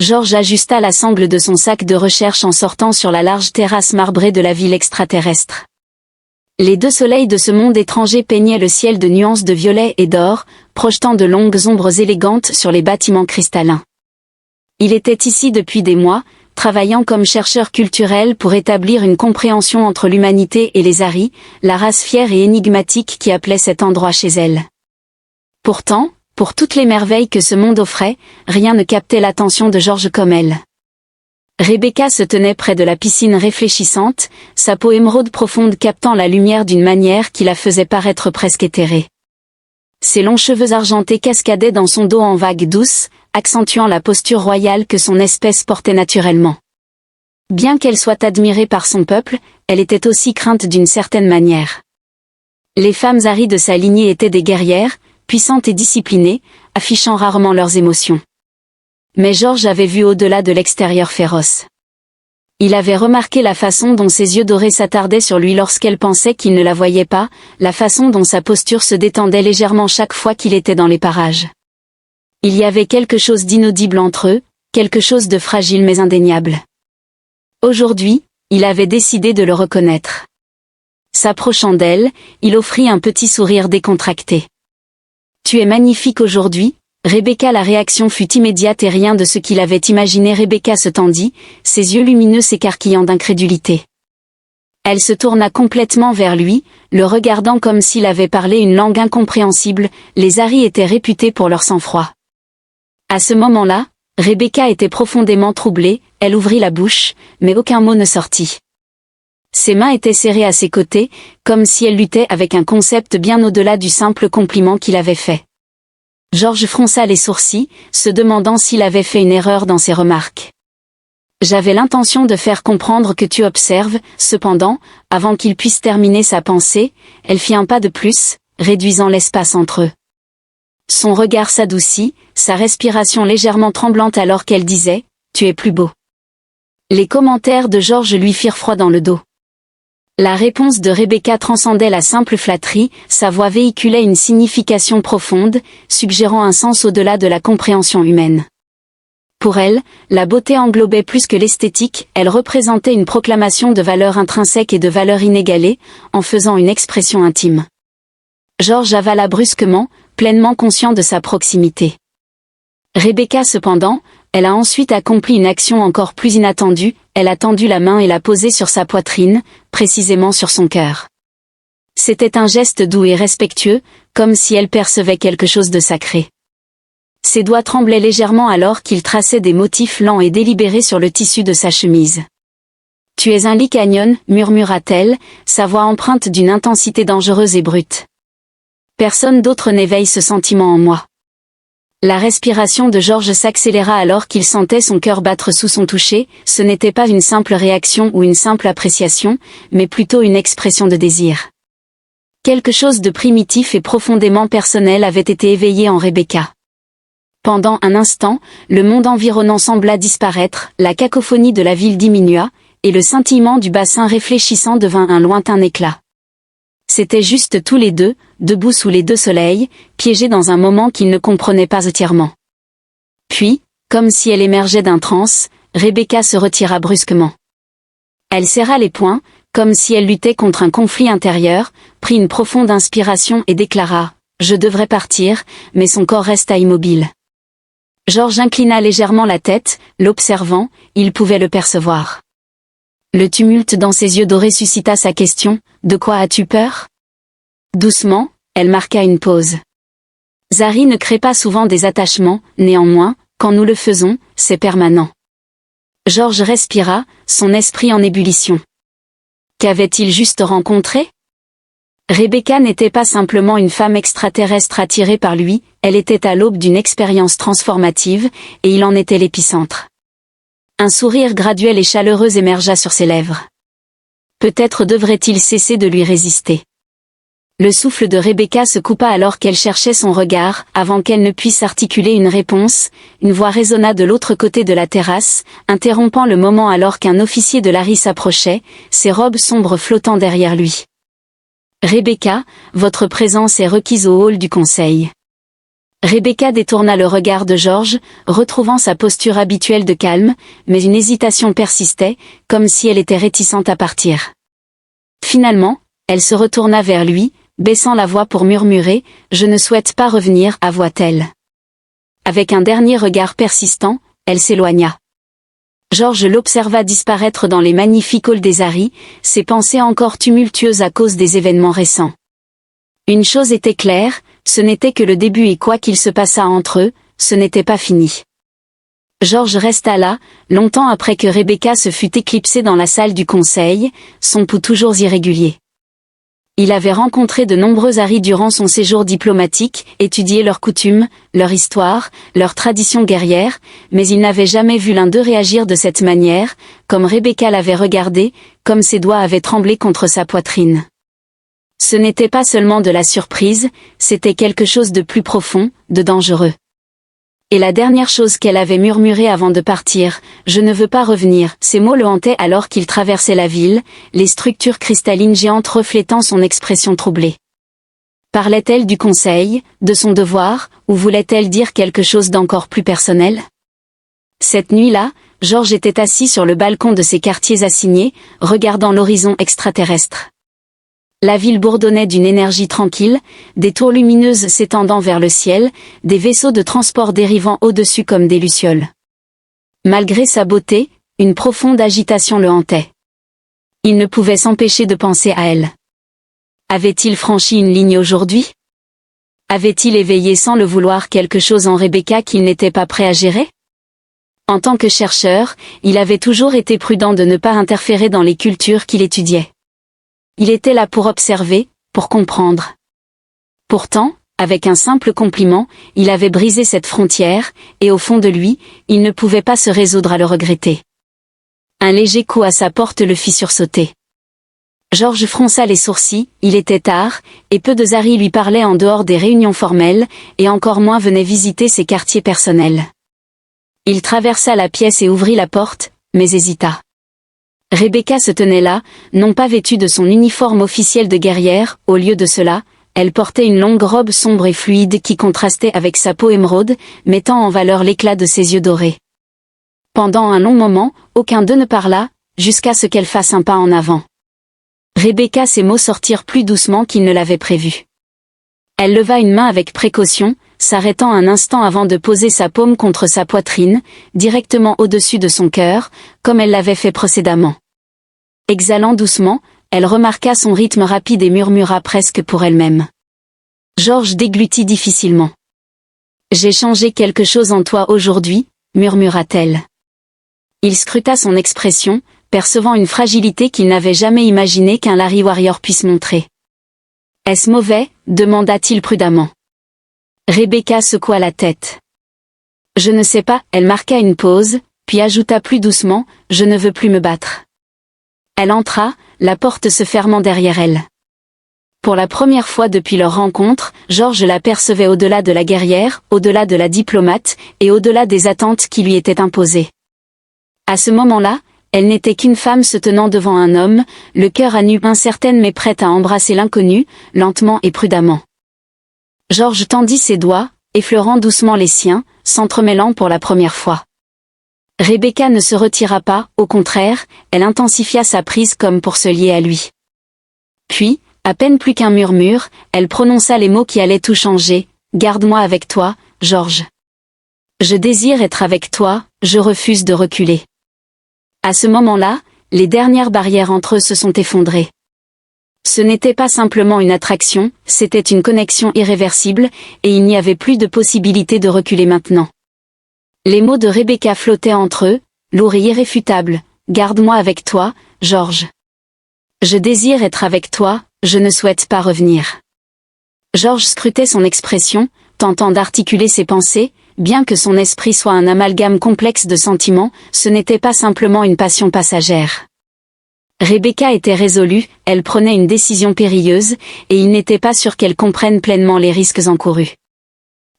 George ajusta la sangle de son sac de recherche en sortant sur la large terrasse marbrée de la ville extraterrestre. Les deux soleils de ce monde étranger peignaient le ciel de nuances de violet et d'or, projetant de longues ombres élégantes sur les bâtiments cristallins. Il était ici depuis des mois, travaillant comme chercheur culturel pour établir une compréhension entre l'humanité et les Aries, la race fière et énigmatique qui appelait cet endroit chez elle. Pourtant, pour toutes les merveilles que ce monde offrait, rien ne captait l'attention de George comme elle. Rebecca se tenait près de la piscine réfléchissante, sa peau émeraude profonde captant la lumière d'une manière qui la faisait paraître presque éthérée. Ses longs cheveux argentés cascadaient dans son dos en vagues douces, accentuant la posture royale que son espèce portait naturellement. Bien qu'elle soit admirée par son peuple, elle était aussi crainte d'une certaine manière. Les femmes aries de sa lignée étaient des guerrières, puissantes et disciplinées, affichant rarement leurs émotions. Mais George avait vu au-delà de l'extérieur féroce. Il avait remarqué la façon dont ses yeux dorés s'attardaient sur lui lorsqu'elle pensait qu'il ne la voyait pas, la façon dont sa posture se détendait légèrement chaque fois qu'il était dans les parages. Il y avait quelque chose d'inaudible entre eux, quelque chose de fragile mais indéniable. Aujourd'hui, il avait décidé de le reconnaître. S'approchant d'elle, il offrit un petit sourire décontracté. « Tu es magnifique aujourd'hui », Rebecca. La réaction fut immédiate et rien de ce qu'il avait imaginé. Rebecca se tendit, ses yeux lumineux s'écarquillant d'incrédulité. Elle se tourna complètement vers lui, le regardant comme s'il avait parlé une langue incompréhensible. Les Aries étaient réputés pour leur sang-froid. À ce moment-là, Rebecca était profondément troublée, elle ouvrit la bouche, mais aucun mot ne sortit. Ses mains étaient serrées à ses côtés, comme si elle luttait avec un concept bien au-delà du simple compliment qu'il avait fait. George fronça les sourcils, se demandant s'il avait fait une erreur dans ses remarques. « J'avais l'intention de faire comprendre que tu observes », cependant, avant qu'il puisse terminer sa pensée, elle fit un pas de plus, réduisant l'espace entre eux. Son regard s'adoucit, sa respiration légèrement tremblante alors qu'elle disait « Tu es plus beau ». Les commentaires de George lui firent froid dans le dos. La réponse de Rebecca transcendait la simple flatterie, sa voix véhiculait une signification profonde, suggérant un sens au-delà de la compréhension humaine. Pour elle, la beauté englobait plus que l'esthétique, elle représentait une proclamation de valeur intrinsèque et de valeur inégalée, en faisant une expression intime. George avala brusquement, pleinement conscient de sa proximité. Rebecca cependant, elle a ensuite accompli une action encore plus inattendue, elle a tendu la main et l'a posée sur sa poitrine, précisément sur son cœur. C'était un geste doux et respectueux, comme si elle percevait quelque chose de sacré. Ses doigts tremblaient légèrement alors qu'il traçait des motifs lents et délibérés sur le tissu de sa chemise. « Tu es un lycanion », murmura-t-elle, sa voix empreinte d'une intensité dangereuse et brute. « Personne d'autre n'éveille ce sentiment en moi. » La respiration de George s'accéléra alors qu'il sentait son cœur battre sous son toucher, ce n'était pas une simple réaction ou une simple appréciation, mais plutôt une expression de désir. Quelque chose de primitif et profondément personnel avait été éveillé en Rebecca. Pendant un instant, le monde environnant sembla disparaître, la cacophonie de la ville diminua, et le scintillement du bassin réfléchissant devint un lointain éclat. C'étaient juste tous les deux, debout sous les deux soleils, piégés dans un moment qu'ils ne comprenaient pas entièrement. Puis, comme si elle émergeait d'un transe, Rebecca se retira brusquement. Elle serra les poings, comme si elle luttait contre un conflit intérieur, prit une profonde inspiration et déclara « Je devrais partir », mais son corps resta immobile. George inclina légèrement la tête, l'observant, il pouvait le percevoir. Le tumulte dans ses yeux dorés suscita sa question « De quoi as-tu peur ?» Doucement, elle marqua une pause. Zari ne crée pas souvent des attachements, néanmoins, quand nous le faisons, c'est permanent. George respira, son esprit en ébullition. Qu'avait-il juste rencontré? Rebecca n'était pas simplement une femme extraterrestre attirée par lui, elle était à l'aube d'une expérience transformative, et il en était l'épicentre. Un sourire graduel et chaleureux émergea sur ses lèvres. Peut-être devrait-il cesser de lui résister. Le souffle de Rebecca se coupa alors qu'elle cherchait son regard, avant qu'elle ne puisse articuler une réponse, une voix résonna de l'autre côté de la terrasse, interrompant le moment alors qu'un officier de l'Arie s'approchait, ses robes sombres flottant derrière lui. « Rebecca, votre présence est requise au hall du conseil. » Rebecca détourna le regard de Georges, retrouvant sa posture habituelle de calme, mais une hésitation persistait, comme si elle était réticente à partir. Finalement, elle se retourna vers lui, baissant la voix pour murmurer « Je ne souhaite pas revenir », avoua-t-elle. Avec un dernier regard persistant, elle s'éloigna. Georges l'observa disparaître dans les magnifiques halls des Hari, ses pensées encore tumultueuses à cause des événements récents. Une chose était claire, ce n'était que le début et quoi qu'il se passât entre eux, ce n'était pas fini. Georges resta là, longtemps après que Rebecca se fût éclipsée dans la salle du conseil, son pouls toujours irrégulier. Il avait rencontré de nombreux Hari durant son séjour diplomatique, étudié leurs coutumes, leur histoire, leurs traditions guerrières, mais il n'avait jamais vu l'un d'eux réagir de cette manière, comme Rebecca l'avait regardé, comme ses doigts avaient tremblé contre sa poitrine. Ce n'était pas seulement de la surprise, c'était quelque chose de plus profond, de dangereux. Et la dernière chose qu'elle avait murmurée avant de partir, « Je ne veux pas revenir », ces mots le hantaient alors qu'il traversait la ville, les structures cristallines géantes reflétant son expression troublée. Parlait-elle du conseil, de son devoir, ou voulait-elle dire quelque chose d'encore plus personnel? Cette nuit-là, Georges était assis sur le balcon de ses quartiers assignés, regardant l'horizon extraterrestre. La ville bourdonnait d'une énergie tranquille, des tours lumineuses s'étendant vers le ciel, des vaisseaux de transport dérivant au-dessus comme des lucioles. Malgré sa beauté, une profonde agitation le hantait. Il ne pouvait s'empêcher de penser à elle. Avait-il franchi une ligne aujourd'hui? Avait-il éveillé sans le vouloir quelque chose en Rebecca qu'il n'était pas prêt à gérer? En tant que chercheur, il avait toujours été prudent de ne pas interférer dans les cultures qu'il étudiait. Il était là pour observer, pour comprendre. Pourtant, avec un simple compliment, il avait brisé cette frontière, et au fond de lui, il ne pouvait pas se résoudre à le regretter. Un léger coup à sa porte le fit sursauter. Georges fronça les sourcils, il était tard, et peu de Hari lui parlaient en dehors des réunions formelles, et encore moins venaient visiter ses quartiers personnels. Il traversa la pièce et ouvrit la porte, mais hésita. Rebecca se tenait là, non pas vêtue de son uniforme officiel de guerrière, au lieu de cela, elle portait une longue robe sombre et fluide qui contrastait avec sa peau émeraude, mettant en valeur l'éclat de ses yeux dorés. Pendant un long moment, aucun d'eux ne parla, jusqu'à ce qu'elle fasse un pas en avant. Rebecca, ses mots sortirent plus doucement qu'il ne l'avait prévu. Elle leva une main avec précaution, s'arrêtant un instant avant de poser sa paume contre sa poitrine, directement au-dessus de son cœur, comme elle l'avait fait précédemment. Exhalant doucement, elle remarqua son rythme rapide et murmura presque pour elle-même. Georges déglutit difficilement. « J'ai changé quelque chose en toi aujourd'hui », murmura-t-elle. Il scruta son expression, percevant une fragilité qu'il n'avait jamais imaginé qu'un Hari Warrior puisse montrer. « Est-ce mauvais ?» demanda-t-il prudemment. Rebecca secoua la tête. « Je ne sais pas », elle marqua une pause, puis ajouta plus doucement, « Je ne veux plus me battre. » Elle entra, la porte se fermant derrière elle. Pour la première fois depuis leur rencontre, Georges l'apercevait au-delà de la guerrière, au-delà de la diplomate, et au-delà des attentes qui lui étaient imposées. À ce moment-là, elle n'était qu'une femme se tenant devant un homme, le cœur à nu, incertaine mais prête à embrasser l'inconnu, lentement et prudemment. Georges tendit ses doigts, effleurant doucement les siens, s'entremêlant pour la première fois. Rebecca ne se retira pas, au contraire, elle intensifia sa prise comme pour se lier à lui. Puis, à peine plus qu'un murmure, elle prononça les mots qui allaient tout changer, « Garde-moi avec toi, Georges. Je désire être avec toi, je refuse de reculer. » À ce moment-là, les dernières barrières entre eux se sont effondrées. Ce n'était pas simplement une attraction, c'était une connexion irréversible, et il n'y avait plus de possibilité de reculer maintenant. Les mots de Rebecca flottaient entre eux, lourds et irréfutables, « Garde-moi avec toi, Georges. Je désire être avec toi, je ne souhaite pas revenir. » Georges scrutait son expression, tentant d'articuler ses pensées, bien que son esprit soit un amalgame complexe de sentiments, ce n'était pas simplement une passion passagère. Rebecca était résolue, elle prenait une décision périlleuse, et il n'était pas sûr qu'elle comprenne pleinement les risques encourus.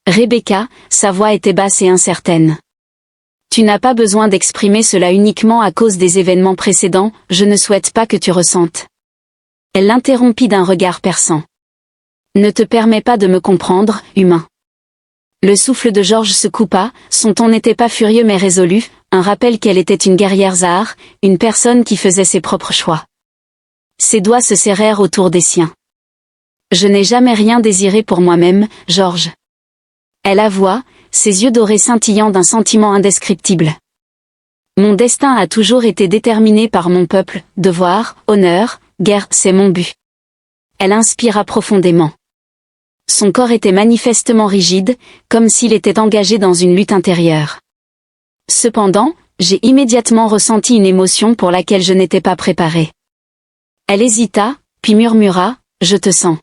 Rebecca, sa voix était basse et incertaine. Tu n'as pas besoin d'exprimer cela uniquement à cause des événements précédents, je ne souhaite pas que tu ressentes. Elle l'interrompit d'un regard perçant. Ne te permets pas de me comprendre, humain. Le souffle de Georges se coupa, son ton n'était pas furieux mais résolu, un rappel qu'elle était une guerrière Zahar, une personne qui faisait ses propres choix. Ses doigts se serrèrent autour des siens. Je n'ai jamais rien désiré pour moi-même, Georges. Elle avoua, ses yeux dorés scintillant d'un sentiment indescriptible. Mon destin a toujours été déterminé par mon peuple, devoir, honneur, guerre, c'est mon but. Elle inspira profondément. Son corps était manifestement rigide, comme s'il était engagé dans une lutte intérieure. Cependant, j'ai immédiatement ressenti une émotion pour laquelle je n'étais pas préparée. Elle hésita, puis murmura, « Je te sens ».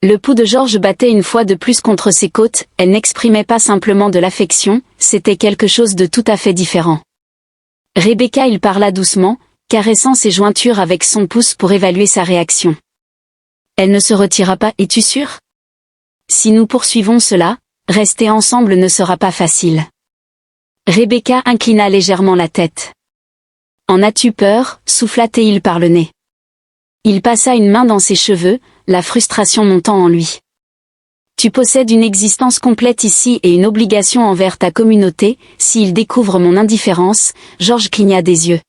Le pouls de Georges battait une fois de plus contre ses côtes, elle n'exprimait pas simplement de l'affection, c'était quelque chose de tout à fait différent. Rebecca, il parla doucement, caressant ses jointures avec son pouce pour évaluer sa réaction. Elle ne se retira pas, es-tu sûr? Si nous poursuivons cela, rester ensemble ne sera pas facile. Rebecca inclina légèrement la tête. En as-tu peur, souffla-t-il par le nez. Il passa une main dans ses cheveux, la frustration montant en lui. Tu possèdes une existence complète ici et une obligation envers ta communauté, s'il découvre mon indifférence, Georges cligna des yeux.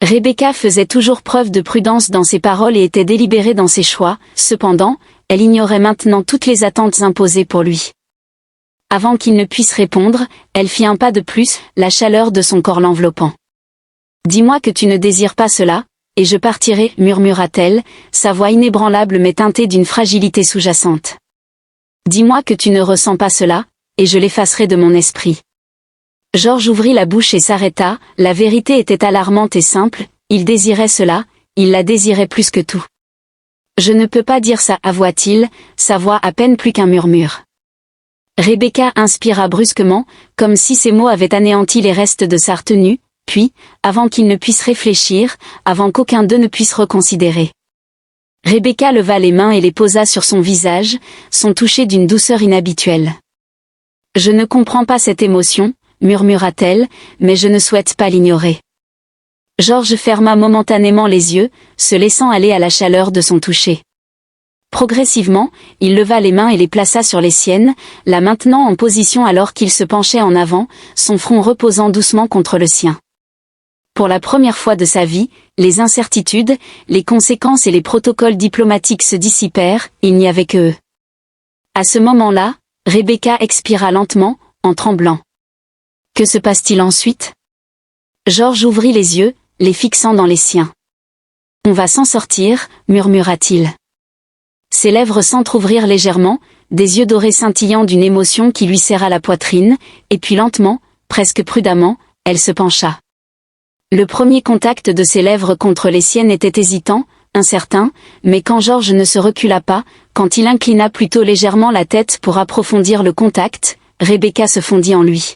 Rebecca faisait toujours preuve de prudence dans ses paroles et était délibérée dans ses choix, cependant, elle ignorait maintenant toutes les attentes imposées pour lui. Avant qu'il ne puisse répondre, elle fit un pas de plus, la chaleur de son corps l'enveloppant. « Dis-moi que tu ne désires pas cela, et je partirai, murmura-t-elle, sa voix inébranlable mais teintée d'une fragilité sous-jacente. Dis-moi que tu ne ressens pas cela, et je l'effacerai de mon esprit. Georges ouvrit la bouche et s'arrêta, la vérité était alarmante et simple, il désirait cela, il la désirait plus que tout. Je ne peux pas dire ça, avoua-t-il, sa voix à peine plus qu'un murmure. Rebecca inspira brusquement, comme si ces mots avaient anéanti les restes de sa retenue, puis, avant qu'il ne puisse réfléchir, avant qu'aucun d'eux ne puisse reconsidérer. Rebecca leva les mains et les posa sur son visage, son toucher d'une douceur inhabituelle. « Je ne comprends pas cette émotion, » murmura-t-elle, « mais je ne souhaite pas l'ignorer. » Georges ferma momentanément les yeux, se laissant aller à la chaleur de son toucher. Progressivement, il leva les mains et les plaça sur les siennes, la maintenant en position alors qu'il se penchait en avant, son front reposant doucement contre le sien. Pour la première fois de sa vie, les incertitudes, les conséquences et les protocoles diplomatiques se dissipèrent, il n'y avait que eux. À ce moment-là, Rebecca expira lentement, en tremblant. Que se passe-t-il ensuite? Georges ouvrit les yeux, les fixant dans les siens. On va s'en sortir, murmura-t-il. Ses lèvres s'entr'ouvrirent légèrement, des yeux dorés scintillant d'une émotion qui lui serra la poitrine, et puis lentement, presque prudemment, elle se pencha. Le premier contact de ses lèvres contre les siennes était hésitant, incertain, mais quand Georges ne se recula pas, quand il inclina plutôt légèrement la tête pour approfondir le contact, Rebecca se fondit en lui.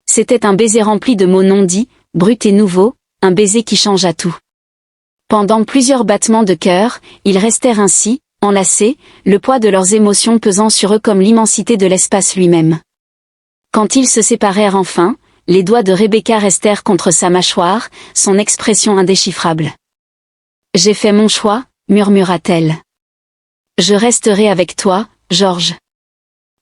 C'était un baiser rempli de mots non dits, brut et nouveau, un baiser qui changea tout. Pendant plusieurs battements de cœur, ils restèrent ainsi, enlacés, le poids de leurs émotions pesant sur eux comme l'immensité de l'espace lui-même. Quand ils se séparèrent enfin, les doigts de Rebecca restèrent contre sa mâchoire, son expression indéchiffrable. « J'ai fait mon choix, murmura-t-elle. Je resterai avec toi, Georges. »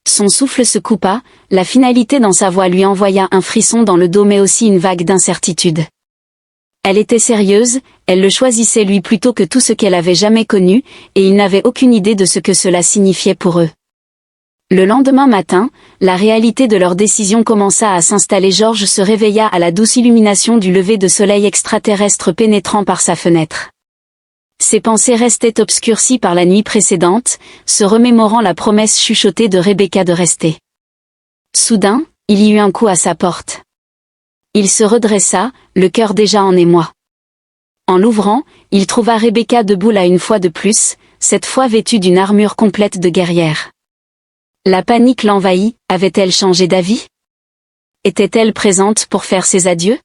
Son souffle se coupa, la finalité dans sa voix lui envoya un frisson dans le dos mais aussi une vague d'incertitude. Elle était sérieuse, elle le choisissait lui plutôt que tout ce qu'elle avait jamais connu, et il n'avait aucune idée de ce que cela signifiait pour eux. Le lendemain matin, la réalité de leur décision commença à s'installer. Georges se réveilla à la douce illumination du lever de soleil extraterrestre pénétrant par sa fenêtre. Ses pensées restaient obscurcies par la nuit précédente, se remémorant la promesse chuchotée de Rebecca de rester. Soudain, il y eut un coup à sa porte. Il se redressa, le cœur déjà en émoi. En l'ouvrant, il trouva Rebecca debout là une fois de plus, cette fois vêtue d'une armure complète de guerrière. La panique l'envahit, avait-elle changé d'avis? Était-elle présente pour faire ses adieux?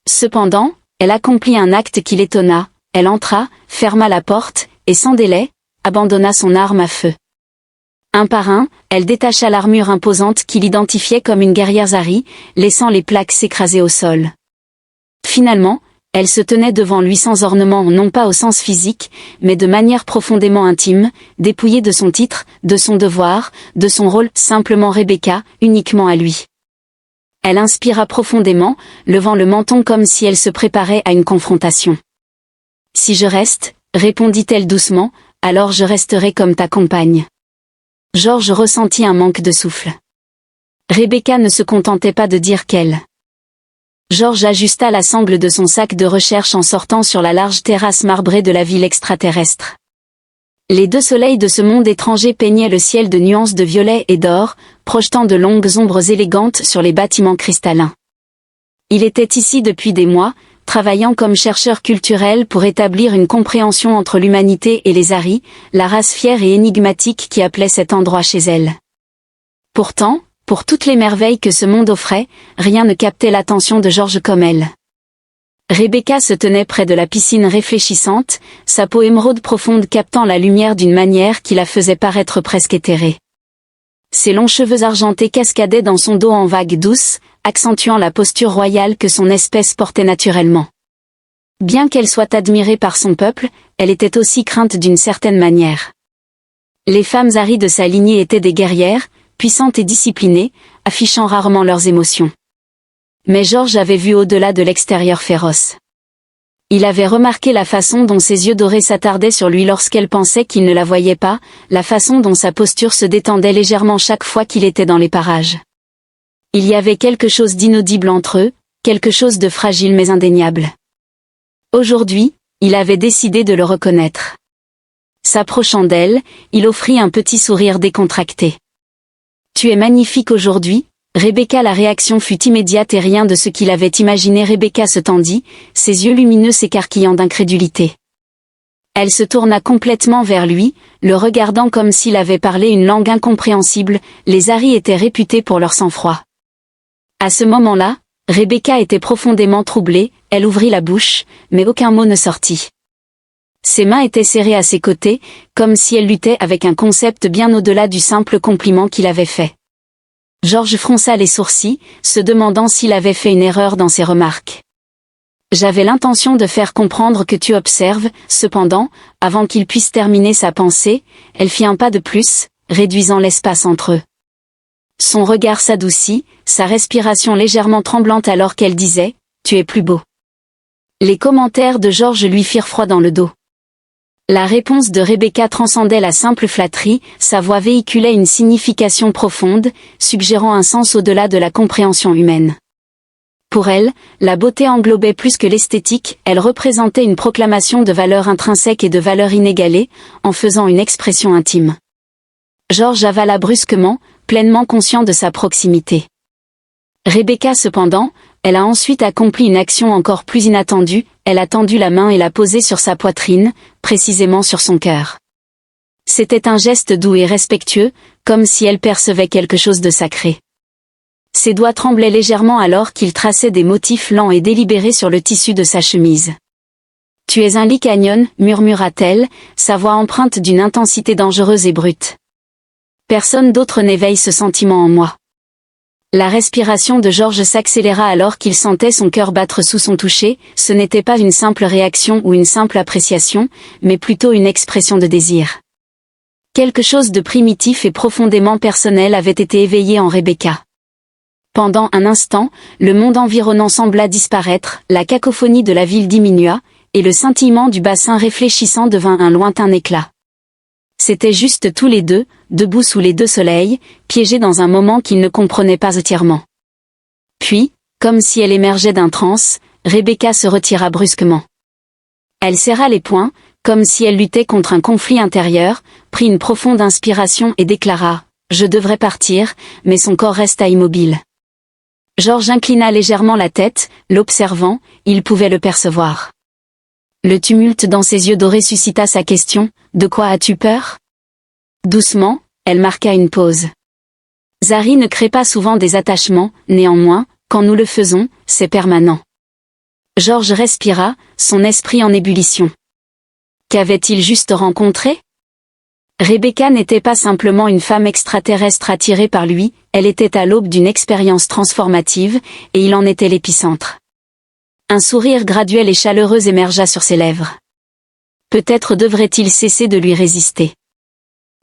Cependant, elle accomplit un acte qui l'étonna, elle entra, ferma la porte, et sans délai, abandonna son arme à feu. Un par un, elle détacha l'armure imposante qu'il identifiait comme une guerrière Zari, laissant les plaques s'écraser au sol. Finalement, Elle se tenait devant lui sans ornement, non pas au sens physique, mais de manière profondément intime, dépouillée de son titre, de son devoir, de son rôle, simplement Rebecca, uniquement à lui. Elle inspira profondément, levant le menton comme si elle se préparait à une confrontation. « Si je reste, répondit-elle doucement, alors je resterai comme ta compagne. » George ressentit un manque de souffle. Rebecca ne se contentait pas de dire qu'elle. George ajusta la sangle de son sac de recherche en sortant sur la large terrasse marbrée de la ville extraterrestre. Les deux soleils de ce monde étranger peignaient le ciel de nuances de violet et d'or, projetant de longues ombres élégantes sur les bâtiments cristallins. Il était ici depuis des mois, travaillant comme chercheur culturel pour établir une compréhension entre l'humanité et les Aris, la race fière et énigmatique qui appelait cet endroit chez elle. Pourtant, pour toutes les merveilles que ce monde offrait, rien ne captait l'attention de George comme elle. Rebecca se tenait près de la piscine réfléchissante, sa peau émeraude profonde captant la lumière d'une manière qui la faisait paraître presque éthérée. Ses longs cheveux argentés cascadaient dans son dos en vagues douces, accentuant la posture royale que son espèce portait naturellement. Bien qu'elle soit admirée par son peuple, elle était aussi crainte d'une certaine manière. Les femmes Aris de sa lignée étaient des guerrières, puissantes et disciplinées, affichant rarement leurs émotions. Mais George avait vu au-delà de l'extérieur féroce. Il avait remarqué la façon dont ses yeux dorés s'attardaient sur lui lorsqu'elle pensait qu'il ne la voyait pas, la façon dont sa posture se détendait légèrement chaque fois qu'il était dans les parages. Il y avait quelque chose d'inaudible entre eux, quelque chose de fragile mais indéniable. Aujourd'hui, il avait décidé de le reconnaître. S'approchant d'elle, il offrit un petit sourire décontracté. « Tu es magnifique aujourd'hui, Rebecca ». La réaction fut immédiate et rien de ce qu'il avait imaginé. Rebecca se tendit, ses yeux lumineux s'écarquillant d'incrédulité. Elle se tourna complètement vers lui, le regardant comme s'il avait parlé une langue incompréhensible. Les Aris étaient réputés pour leur sang-froid. À ce moment-là, Rebecca était profondément troublée, elle ouvrit la bouche, mais aucun mot ne sortit. Ses mains étaient serrées à ses côtés, comme si elle luttait avec un concept bien au-delà du simple compliment qu'il avait fait. George fronça les sourcils, se demandant s'il avait fait une erreur dans ses remarques. « J'avais l'intention de faire comprendre que tu observes », cependant, avant qu'il puisse terminer sa pensée, elle fit un pas de plus, réduisant l'espace entre eux. Son regard s'adoucit, sa respiration légèrement tremblante alors qu'elle disait « Tu es plus beau ». Les commentaires de George lui firent froid dans le dos. La réponse de Rebecca transcendait la simple flatterie, sa voix véhiculait une signification profonde, suggérant un sens au-delà de la compréhension humaine. Pour elle, la beauté englobait plus que l'esthétique, elle représentait une proclamation de valeur intrinsèque et de valeur inégalée, en faisant une expression intime. George avala brusquement, pleinement conscient de sa proximité. Rebecca cependant, elle a ensuite accompli une action encore plus inattendue, elle a tendu la main et l'a posée sur sa poitrine, précisément sur son cœur. C'était un geste doux et respectueux, comme si elle percevait quelque chose de sacré. Ses doigts tremblaient légèrement alors qu'il traçait des motifs lents et délibérés sur le tissu de sa chemise. « Tu es un Lycaonian », murmura-t-elle, sa voix empreinte d'une intensité dangereuse et brute. « Personne d'autre n'éveille ce sentiment en moi. » La respiration de George s'accéléra alors qu'il sentait son cœur battre sous son toucher, ce n'était pas une simple réaction ou une simple appréciation, mais plutôt une expression de désir. Quelque chose de primitif et profondément personnel avait été éveillé en Rebecca. Pendant un instant, le monde environnant sembla disparaître, la cacophonie de la ville diminua, et le scintillement du bassin réfléchissant devint un lointain éclat. C'étaient juste tous les deux, debout sous les deux soleils, piégés dans un moment qu'ils ne comprenaient pas entièrement. Puis, comme si elle émergeait d'un transe, Rebecca se retira brusquement. Elle serra les poings, comme si elle luttait contre un conflit intérieur, prit une profonde inspiration et déclara « Je devrais partir », mais son corps resta immobile. George inclina légèrement la tête, l'observant, il pouvait le percevoir. Le tumulte dans ses yeux dorés suscita sa question « De quoi as-tu peur ?» Doucement, elle marqua une pause. Zari ne crée pas souvent des attachements, néanmoins, quand nous le faisons, c'est permanent. George respira, son esprit en ébullition. Qu'avait-il juste rencontré? Rebecca n'était pas simplement une femme extraterrestre attirée par lui, elle était à l'aube d'une expérience transformative, et il en était l'épicentre. Un sourire graduel et chaleureux émergea sur ses lèvres. Peut-être devrait-il cesser de lui résister.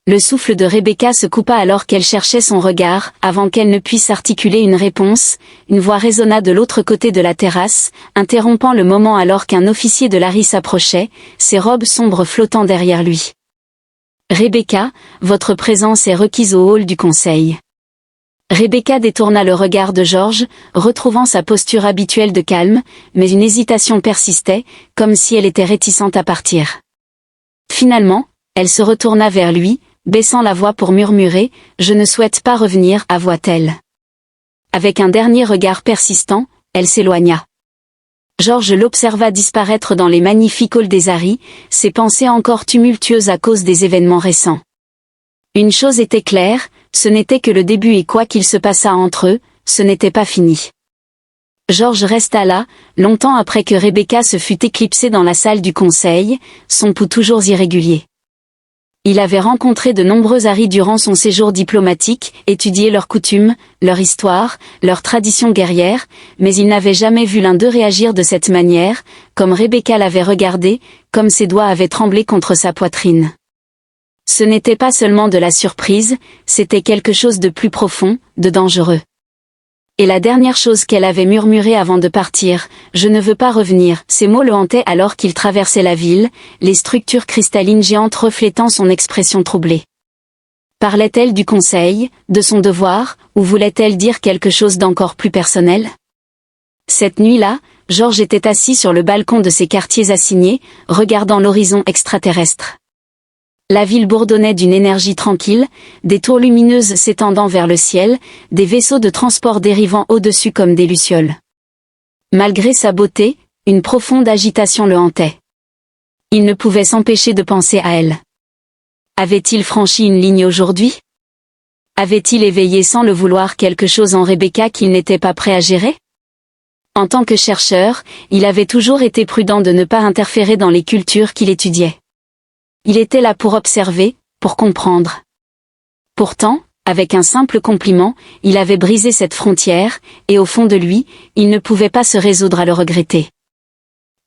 Le souffle de Rebecca se coupa alors qu'elle cherchait son regard, avant qu'elle ne puisse articuler une réponse. Une voix résonna de l'autre côté de la terrasse, interrompant le moment alors qu'un officier de Larry s'approchait, ses robes sombres flottant derrière lui. Rebecca, votre présence est requise au hall du conseil. Rebecca détourna le regard de George, retrouvant sa posture habituelle de calme, mais une hésitation persistait, comme si elle était réticente à partir. Finalement, elle se retourna vers lui, baissant la voix pour murmurer « Je ne souhaite pas revenir », avoua-t-elle. Avec un dernier regard persistant, elle s'éloigna. George l'observa disparaître dans les magnifiques halls des Harry, ses pensées encore tumultueuses à cause des événements récents. Une chose était claire, ce n'était que le début et quoi qu'il se passât entre eux, ce n'était pas fini. George resta là, longtemps après que Rebecca se fût éclipsée dans la salle du conseil, son pouls toujours irrégulier. Il avait rencontré de nombreux Harry durant son séjour diplomatique, étudié leurs coutumes, leur histoire, leurs traditions guerrières, mais il n'avait jamais vu l'un d'eux réagir de cette manière, comme Rebecca l'avait regardé, comme ses doigts avaient tremblé contre sa poitrine. Ce n'était pas seulement de la surprise, c'était quelque chose de plus profond, de dangereux. Et la dernière chose qu'elle avait murmurée avant de partir, « Je ne veux pas revenir », ces mots le hantaient alors qu'il traversait la ville, les structures cristallines géantes reflétant son expression troublée. Parlait-elle du conseil, de son devoir, ou voulait-elle dire quelque chose d'encore plus personnel? Cette nuit-là, George était assis sur le balcon de ses quartiers assignés, regardant l'horizon extraterrestre. La ville bourdonnait d'une énergie tranquille, des tours lumineuses s'étendant vers le ciel, des vaisseaux de transport dérivant au-dessus comme des lucioles. Malgré sa beauté, une profonde agitation le hantait. Il ne pouvait s'empêcher de penser à elle. Avait-il franchi une ligne aujourd'hui? Avait-il éveillé sans le vouloir quelque chose en Rebecca qu'il n'était pas prêt à gérer? En tant que chercheur, il avait toujours été prudent de ne pas interférer dans les cultures qu'il étudiait. Il était là pour observer, pour comprendre. Pourtant, avec un simple compliment, il avait brisé cette frontière, et au fond de lui, il ne pouvait pas se résoudre à le regretter.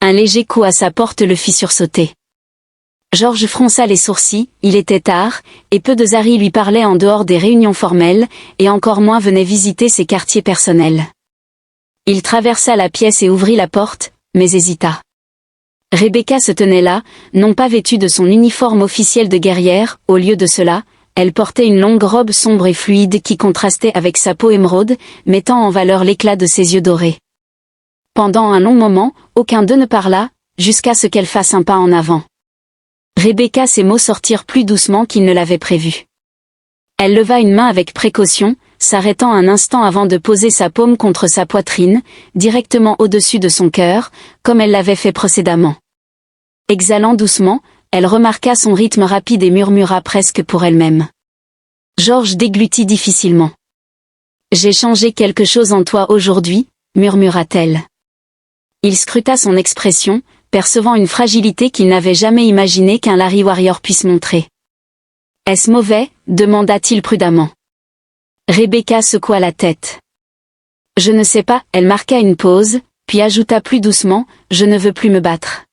Un léger coup à sa porte le fit sursauter. George fronça les sourcils, il était tard, et peu de Harry lui parlaient en dehors des réunions formelles, et encore moins venaient visiter ses quartiers personnels. Il traversa la pièce et ouvrit la porte, mais hésita. Rebecca se tenait là, non pas vêtue de son uniforme officiel de guerrière, au lieu de cela, elle portait une longue robe sombre et fluide qui contrastait avec sa peau émeraude, mettant en valeur l'éclat de ses yeux dorés. Pendant un long moment, aucun d'eux ne parla, jusqu'à ce qu'elle fasse un pas en avant. Rebecca, ses mots sortirent plus doucement qu'il ne l'avait prévu. Elle leva une main avec précaution, s'arrêtant un instant avant de poser sa paume contre sa poitrine, directement au-dessus de son cœur, comme elle l'avait fait précédemment. Exhalant doucement, elle remarqua son rythme rapide et murmura presque pour elle-même. George déglutit difficilement. « J'ai changé quelque chose en toi aujourd'hui », murmura-t-elle. Il scruta son expression, percevant une fragilité qu'il n'avait jamais imaginé qu'un Larry Warrior puisse montrer. « Est-ce mauvais ?» demanda-t-il prudemment. Rebecca secoua la tête. « Je ne sais pas », elle marqua une pause, puis ajouta plus doucement, « Je ne veux plus me battre. »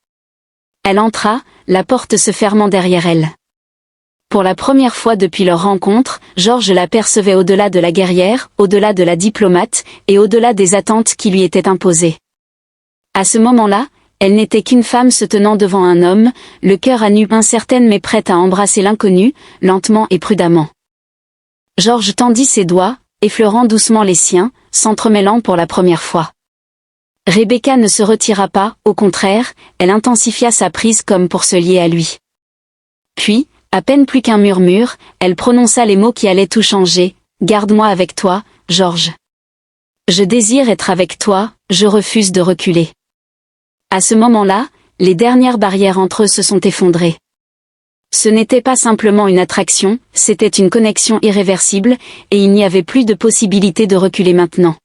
Elle entra, la porte se fermant derrière elle. Pour la première fois depuis leur rencontre, George l'apercevait au-delà de la guerrière, au-delà de la diplomate, et au-delà des attentes qui lui étaient imposées. À ce moment-là, elle n'était qu'une femme se tenant devant un homme, le cœur à nu, incertaine mais prête à embrasser l'inconnu, lentement et prudemment. George tendit ses doigts, effleurant doucement les siens, s'entremêlant pour la première fois. Rebecca ne se retira pas, au contraire, elle intensifia sa prise comme pour se lier à lui. Puis, à peine plus qu'un murmure, elle prononça les mots qui allaient tout changer, « Garde-moi avec toi, George. Je désire être avec toi, je refuse de reculer. » À ce moment-là, les dernières barrières entre eux se sont effondrées. Ce n'était pas simplement une attraction, c'était une connexion irréversible, et il n'y avait plus de possibilité de reculer maintenant.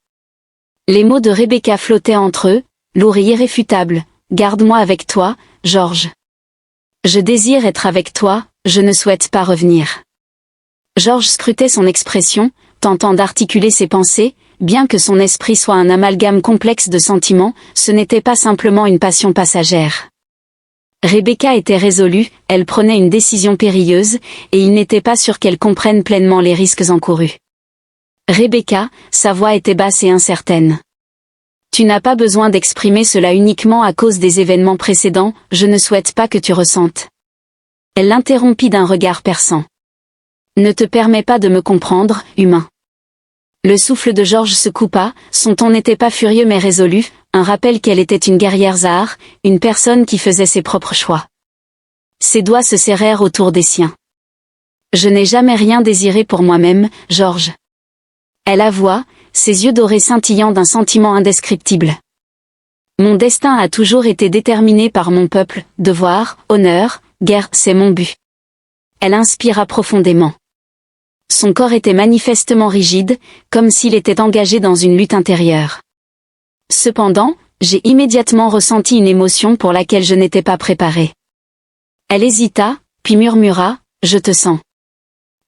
Les mots de Rebecca flottaient entre eux, lourds et irréfutables, « Garde-moi avec toi, George. Je désire être avec toi, je ne souhaite pas revenir. » George scrutait son expression, tentant d'articuler ses pensées, bien que son esprit soit un amalgame complexe de sentiments, ce n'était pas simplement une passion passagère. Rebecca était résolue, elle prenait une décision périlleuse, et il n'était pas sûr qu'elle comprenne pleinement les risques encourus. Rebecca, sa voix était basse et incertaine. Tu n'as pas besoin d'exprimer cela uniquement à cause des événements précédents, je ne souhaite pas que tu ressentes. Elle l'interrompit d'un regard perçant. Ne te permets pas de me comprendre, humain. Le souffle de George se coupa, son ton n'était pas furieux mais résolu, un rappel qu'elle était une guerrière Zahar, une personne qui faisait ses propres choix. Ses doigts se serrèrent autour des siens. Je n'ai jamais rien désiré pour moi-même, George. Elle avoua, ses yeux dorés scintillant d'un sentiment indescriptible. Mon destin a toujours été déterminé par mon peuple, devoir, honneur, guerre, c'est mon but. Elle inspira profondément. Son corps était manifestement rigide, comme s'il était engagé dans une lutte intérieure. Cependant, j'ai immédiatement ressenti une émotion pour laquelle je n'étais pas préparée. Elle hésita, puis murmura, « Je te sens ».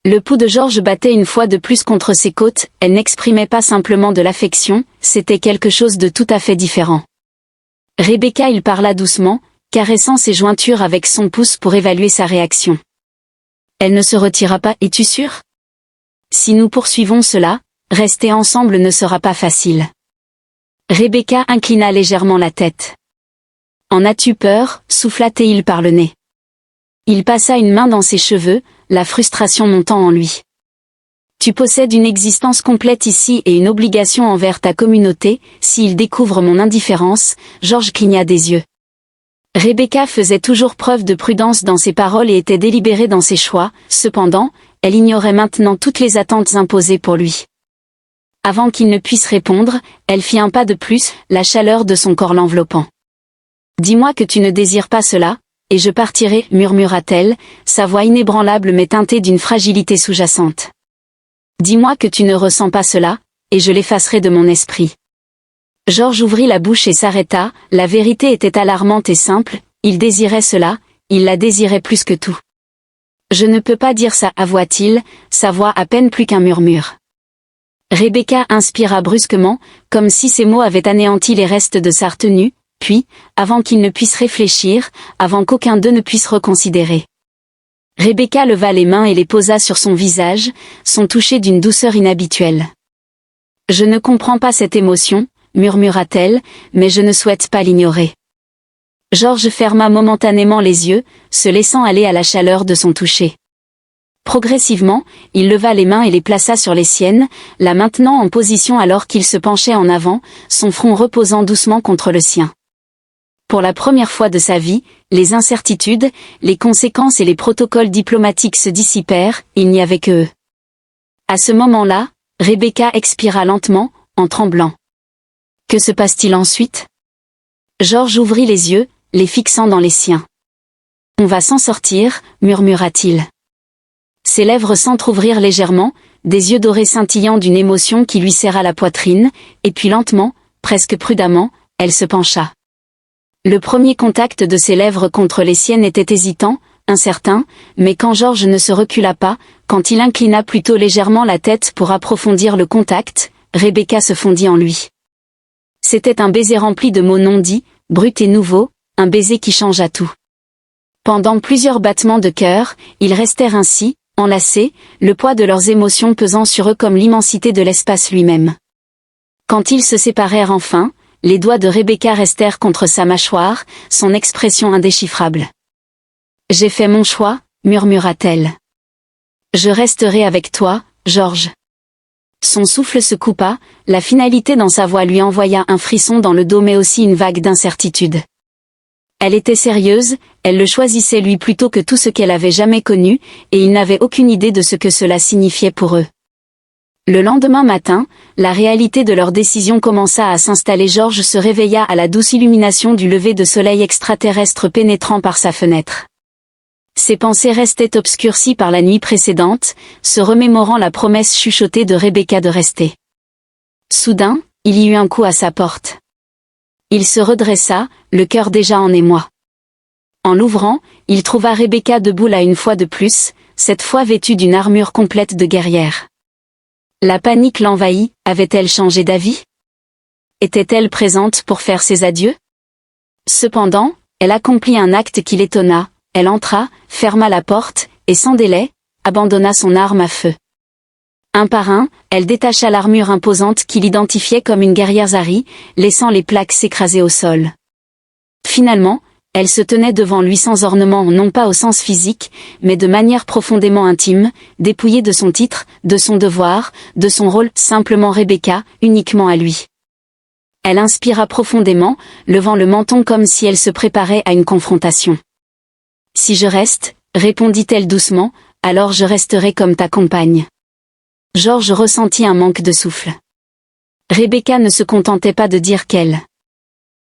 Le pouls de George battait une fois de plus contre ses côtes, elle n'exprimait pas simplement de l'affection, c'était quelque chose de tout à fait différent. Rebecca, il parla doucement, caressant ses jointures avec son pouce pour évaluer sa réaction. Elle ne se retira pas, es-tu sûr ? Si nous poursuivons cela, rester ensemble ne sera pas facile. Rebecca inclina légèrement la tête. En as-tu peur, souffla-t-il par le nez. Il passa une main dans ses cheveux, la frustration montant en lui. Tu possèdes une existence complète ici et une obligation envers ta communauté, s'il découvre mon indifférence, George cligna des yeux. Rebecca faisait toujours preuve de prudence dans ses paroles et était délibérée dans ses choix, cependant, elle ignorait maintenant toutes les attentes imposées pour lui. Avant qu'il ne puisse répondre, elle fit un pas de plus, la chaleur de son corps l'enveloppant. « Dis-moi que tu ne désires pas cela, et je partirai, murmura-t-elle, sa voix inébranlable mais teintée d'une fragilité sous-jacente. Dis-moi que tu ne ressens pas cela, et je l'effacerai de mon esprit. George ouvrit la bouche et s'arrêta, la vérité était alarmante et simple, il désirait cela, il la désirait plus que tout. Je ne peux pas dire ça, avoua-t-il, sa voix à peine plus qu'un murmure. Rebecca inspira brusquement, comme si ces mots avaient anéanti les restes de sa retenue, puis, avant qu'il ne puisse réfléchir, avant qu'aucun d'eux ne puisse reconsidérer. Rebecca leva les mains et les posa sur son visage, son toucher d'une douceur inhabituelle. « Je ne comprends pas cette émotion, » murmura-t-elle, « mais je ne souhaite pas l'ignorer. » George ferma momentanément les yeux, se laissant aller à la chaleur de son toucher. Progressivement, il leva les mains et les plaça sur les siennes, la maintenant en position alors qu'il se penchait en avant, son front reposant doucement contre le sien. Pour la première fois de sa vie, les incertitudes, les conséquences et les protocoles diplomatiques se dissipèrent, il n'y avait que eux. À ce moment-là, Rebecca expira lentement, en tremblant. Que se passe-t-il ensuite ? George ouvrit les yeux, les fixant dans les siens. « On va s'en sortir, murmura-t-il. » Ses lèvres s'entr'ouvrirent légèrement, des yeux dorés scintillant d'une émotion qui lui serra la poitrine, et puis lentement, presque prudemment, elle se pencha. Le premier contact de ses lèvres contre les siennes était hésitant, incertain, mais quand George ne se recula pas, quand il inclina plutôt légèrement la tête pour approfondir le contact, Rebecca se fondit en lui. C'était un baiser rempli de mots non dits, brut et nouveau, un baiser qui changea tout. Pendant plusieurs battements de cœur, ils restèrent ainsi, enlacés, le poids de leurs émotions pesant sur eux comme l'immensité de l'espace lui-même. Quand ils se séparèrent enfin, les doigts de Rebecca restèrent contre sa mâchoire, son expression indéchiffrable. « J'ai fait mon choix, murmura-t-elle. Je resterai avec toi, George. » Son souffle se coupa, la finalité dans sa voix lui envoya un frisson dans le dos mais aussi une vague d'incertitude. Elle était sérieuse, elle le choisissait lui plutôt que tout ce qu'elle avait jamais connu, et il n'avait aucune idée de ce que cela signifiait pour eux. Le lendemain matin, la réalité de leur décision commença à s'installer. George se réveilla à la douce illumination du lever de soleil extraterrestre pénétrant par sa fenêtre. Ses pensées restaient obscurcies par la nuit précédente, se remémorant la promesse chuchotée de Rebecca de rester. Soudain, il y eut un coup à sa porte. Il se redressa, le cœur déjà en émoi. En l'ouvrant, il trouva Rebecca debout là une fois de plus, cette fois vêtue d'une armure complète de guerrière. La panique l'envahit, avait-elle changé d'avis? Était-elle présente pour faire ses adieux? Cependant, elle accomplit un acte qui l'étonna, elle entra, ferma la porte, et sans délai, abandonna son arme à feu. Un par un, elle détacha l'armure imposante qui l'identifiait comme une guerrière Zari, laissant les plaques s'écraser au sol. Finalement, elle se tenait devant lui sans ornement non pas au sens physique, mais de manière profondément intime, dépouillée de son titre, de son devoir, de son rôle, simplement Rebecca, uniquement à lui. Elle inspira profondément, levant le menton comme si elle se préparait à une confrontation. « Si je reste, répondit-elle doucement, alors je resterai comme ta compagne. » George ressentit un manque de souffle. Rebecca ne se contentait pas de dire qu'elle